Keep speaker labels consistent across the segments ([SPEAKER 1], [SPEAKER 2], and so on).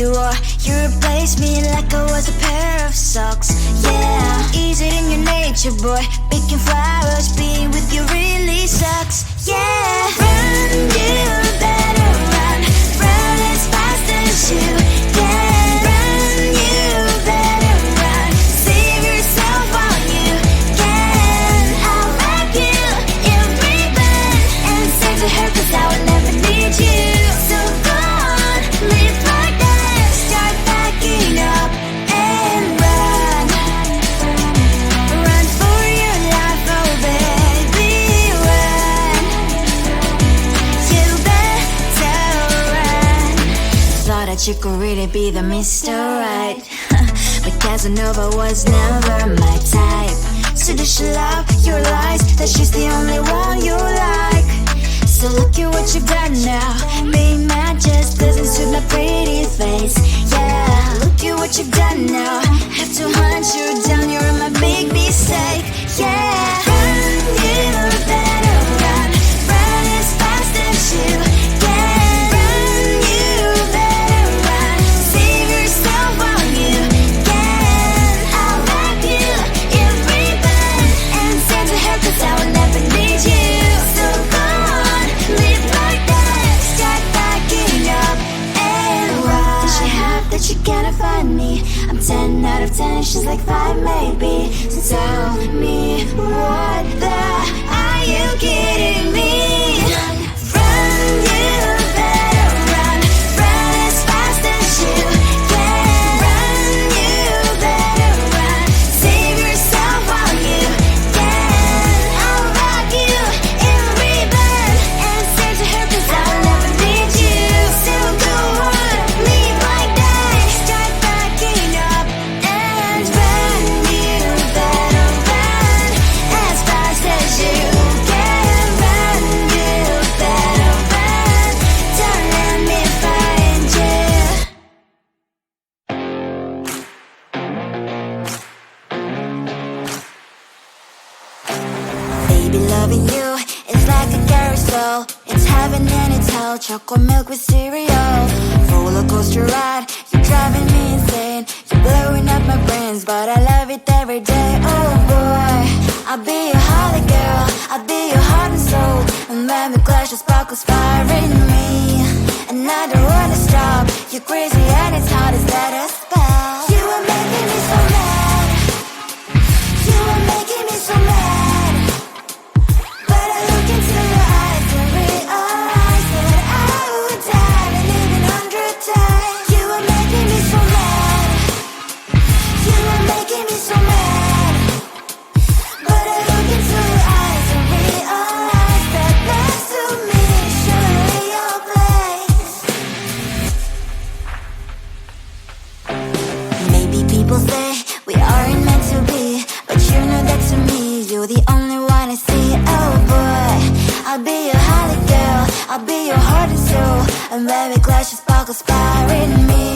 [SPEAKER 1] you are. You replaced me like I was a pair of socks. Yeah, is it in your nature, boy? Picking flowers, being with you really sucks. Yeah, run, you better run. Run as fast as you can. Run, you better run. Save yourself while you can. I'll wrap you in ribbon and say to her, 'cause I will never need you. So go on, live like that. Start backing up and run. Run for your life, oh baby, run. You better run. Thought that you could really be the Mr. Right, but Casanova was never my type. So does she love your lies, that she's the only one you like? So look at what you've done now. Being mad just doesn't suit my pretty face. Yeah, look at what you've done now. Have to hunt you down, you're my big mistake. Yeah, run, you better run. Run as fast as you can. Run, you better run. Save yourself while you can. I'll wrap you in ribbon and send to her, 'cause I will never need you. So go on, live like that. Start backing up and run. Does she have that you cannot find me? I'm 10 out of 10, she's like 5 maybe. So tell me, what the are you kidding me? Run, you better run. Run as fast as you can. Run, you better run. Save yourself while you can. I'll wrap you in ribbon and say to her, 'cause I will never need you. So go on, live like that. Start backing up and run. You better run as fast as you can. Run, you better run. Don't let me find you. Baby, loving you is like a carousel. It's heaven and it's hell. Chocolate milk with cereal. Roller coaster ride. You're driving me insane. You're blowing up my brains, but I love it every day. Oh boy, I'll be your holly girl. I'll be your heart and soul. And when we clash, the sparkles fire in me. And I don't wanna stop. You're crazy and it's hard as that a spell. You are making me so mad. You are making me so mad. But I look into your eyes and realize that I would die and live 100 times. You are making me so mad. You are making me so mad. But I look into your eyes and realize that next to me is surely your place. Maybe people say we aren't meant to be, but you know that to me, you're the only one I see. Oh boy, I'll be your holly girl. I'll be your heart and soul. And when we clash, the sparkles fire in me.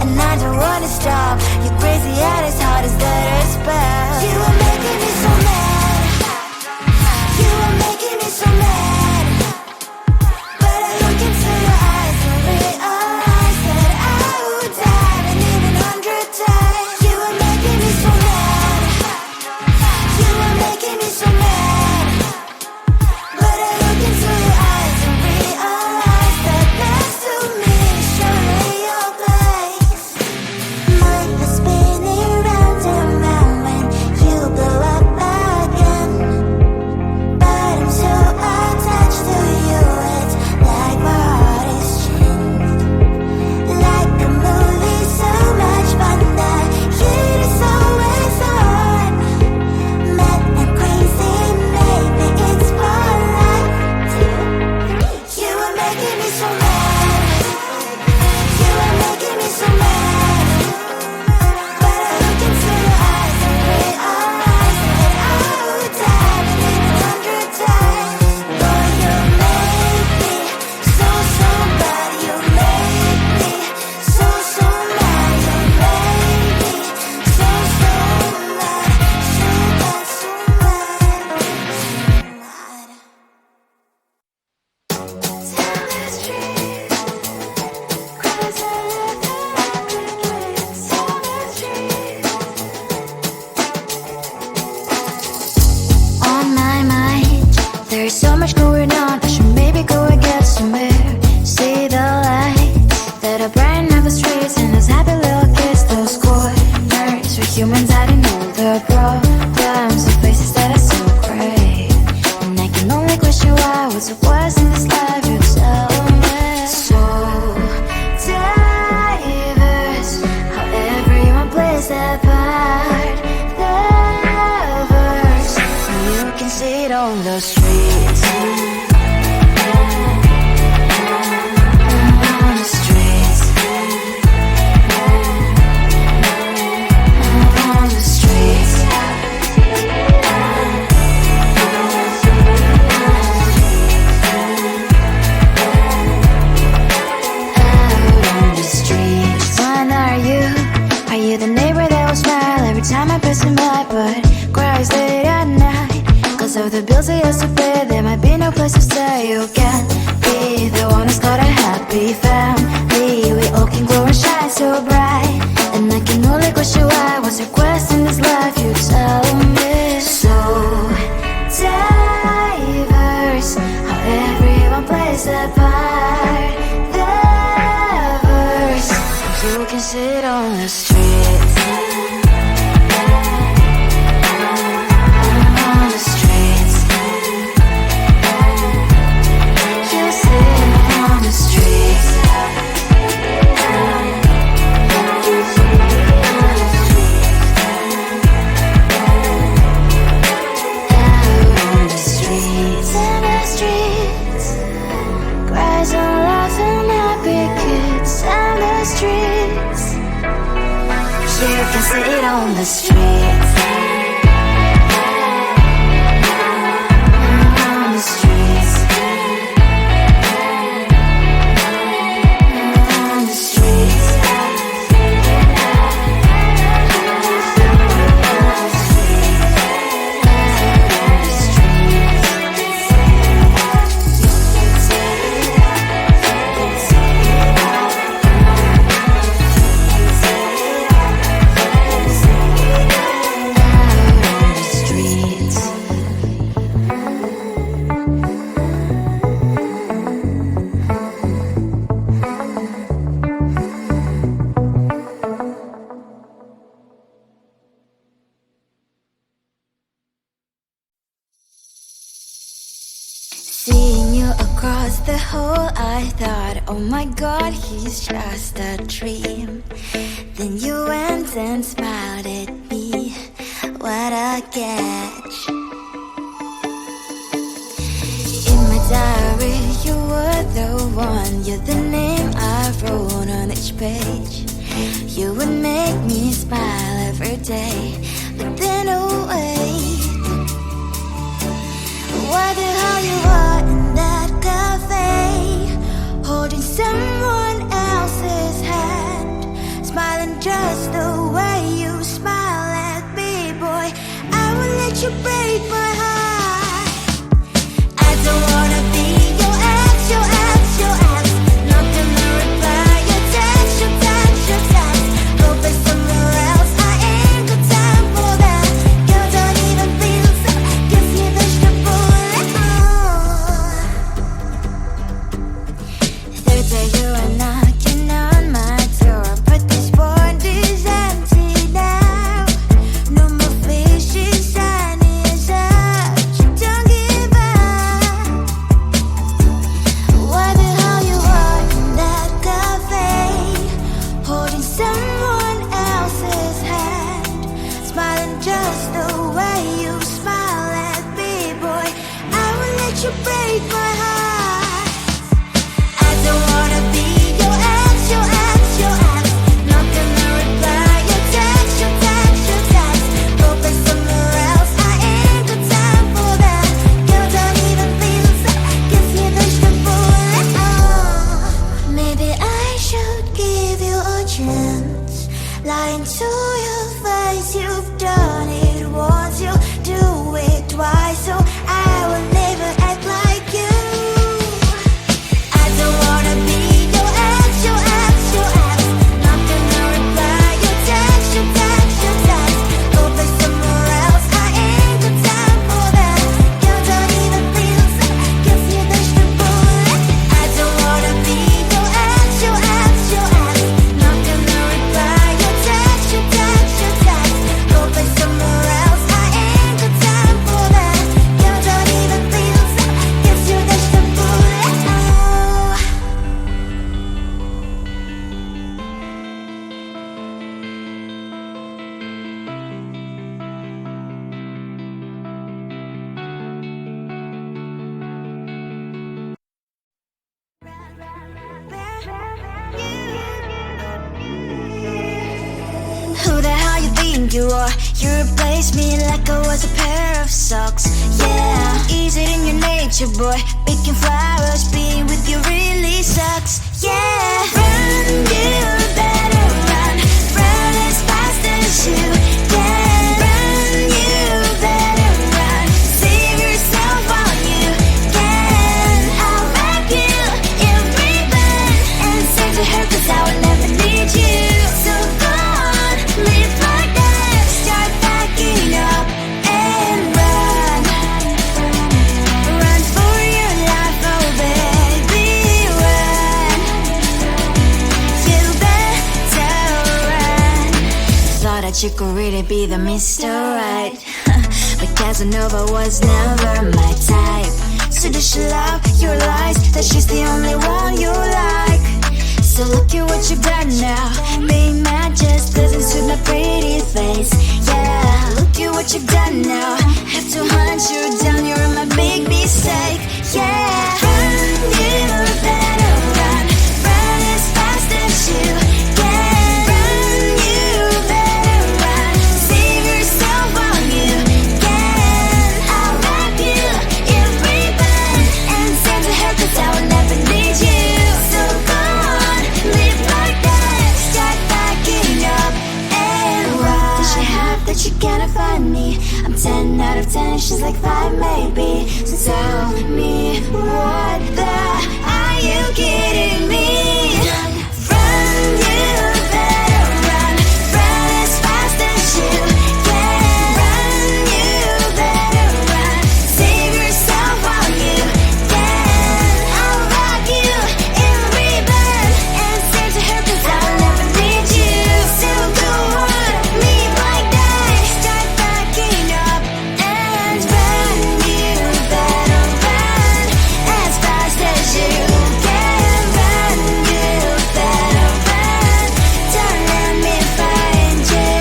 [SPEAKER 1] And I don't wanna stop. You're crazy and it's hard as that a spell. You are making me so mad. You are making me so mad. But I look into your eyes and realize that I would die and live 100 times. You are making me so mad. You are making me so mad. But I look into your eyes and realize that next to me is surely your place. Mind was spinning round and round when you blow up again. But I'm so so bright, and I can only question why. What's your quest in this life? You tell me. So diverse, how everyone plays their part. The verse, you can sit on the street. You can sit on the streets. On the streets. On the streets. Seeing you across the hall, I thought, oh my god, he's just a dream. Then you went and smiled at me. What a catch. In my diary, you were the one. You're the name I wrote on each page. You would make me smile every day. But then, oh wait, why the hell you are in that cafe, holding someone else's hand, smiling just the way you smile at me, boy. I will let you break my heart. I don't wanna be your ex, your ex, your ex. Not gonna reply your text, your text, your text. Go play somewhere else, I ain't got time for that. Girl, don't even feel so, give me vegetable. Third day you are knocking on my door, but this board is empty now. No more fishes, sun is up. You don't give up. Why the hell you are in that cafe, holding someone else's hand, smiling just the way you smile at me, boy. I will let you break my heart. I don't wanna be your ex, your ex, your ex. Not gonna reply your text, your text, your text. Go play somewhere else, I ain't got time for that. Girl, don't even feel so, give me vegetable. Maybe I should give you a chance. Lying to your face, you've done it once, you do it twice, so I will never act like you. I don't wanna be your ex, your ex, your ex. Not gonna reply your text, your text, your text. Go play somewhere else, I ain't got time for that. Girl, don't even feel so, give me vegetable. I don't wanna be your ex, your ex, your ex. Not gonna reply your text, your text, your text. Go play somewhere else, I ain't got time for that. Girl, don't even feel so, give me vegetable. Who the hell you think you are? You replaced me like I was a pair of socks. Yeah, is it in your nature, boy? Picking flowers, being with you really sucks. Yeah, run, you better run. Run as fast as you can. Run, you better run. Save yourself while you can. I'll wrap you in ribbon and send to her, 'cause I will never need you. you could really be the Mr. Right. But Casanova was never my type. So does she love your lies, that she's the only one you like? So look at what you've done now. Being mad just doesn't suit my pretty face. Yeah, look at what you've done now. Have to hunt you down, you're my big mistake. Yeah, run, you better run. Run as fast as you can. Run, you better run. Save yourself while you can. I'll wrap you in ribbon and send to her, 'cause I will never need you. So go on, live like that. Start backing up and run. Does she have that she cannot find me? I'm 10 out of 10, she's like 5 maybe. So tell me, what the are you kidding me? Run, you better run. Run as fast as you can. Run, you better run. Save yourself while you can. I'll rock you in ribbon and send to her, 'cause I'll never need you. So go on, leave like that. Start backing up and run. You better run as fast as you can. Run, you better run. Don't let me find you.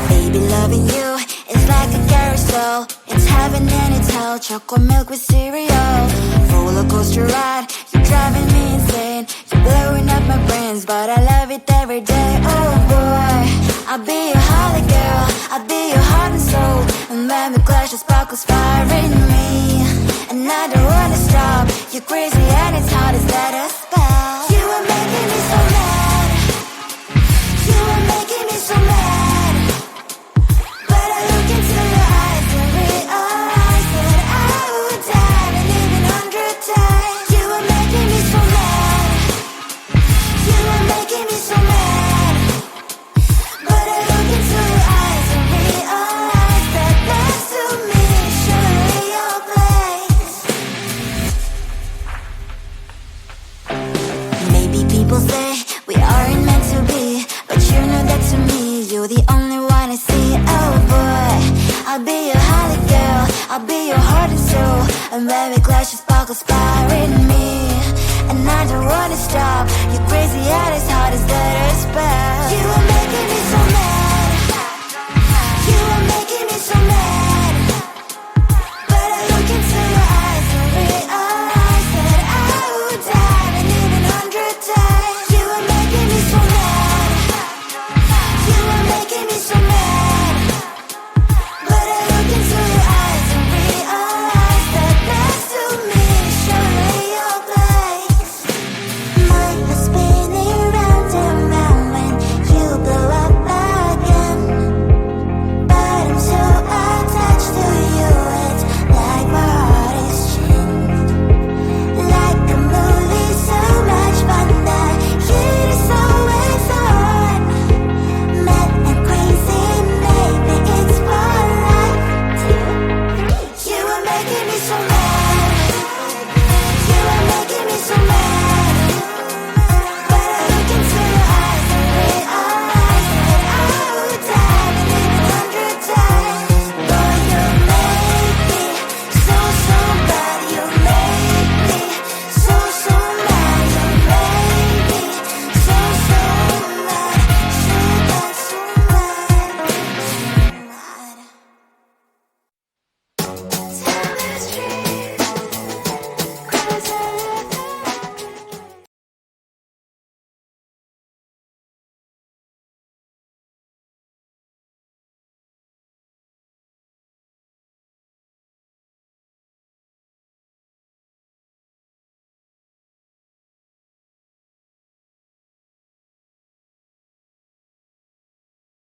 [SPEAKER 1] Baby, loving you is like a carousel. It's heaven and it's hell. Chocolate milk with cereal. Roller coaster ride, you're driving me insane. You're blowing up my brains, but I love it every day. Oh boy, I'll be your holly girl. I'll be your heart and soul. And when we clash, the sparkles fire in me. And I don't wanna stop. You're crazy and it's hard as let us spell. You are making me so mad. You are making me so mad. But I look into your eyes and realize that I would die and even 100 times. You are making me so mad. You are making me so mad. But I look into your eyes and realize that next to me is surely your place. Maybe people say we aren't meant to be, but you know that to me, you're the only one I see. Oh boy, I'll be your holly girl. I'll be your heart and soul. And when we clash, the sparkles fire in me. And I don't wanna stop. You're crazy and as hard as let her spell. You are making me so mad. You are making me so mad.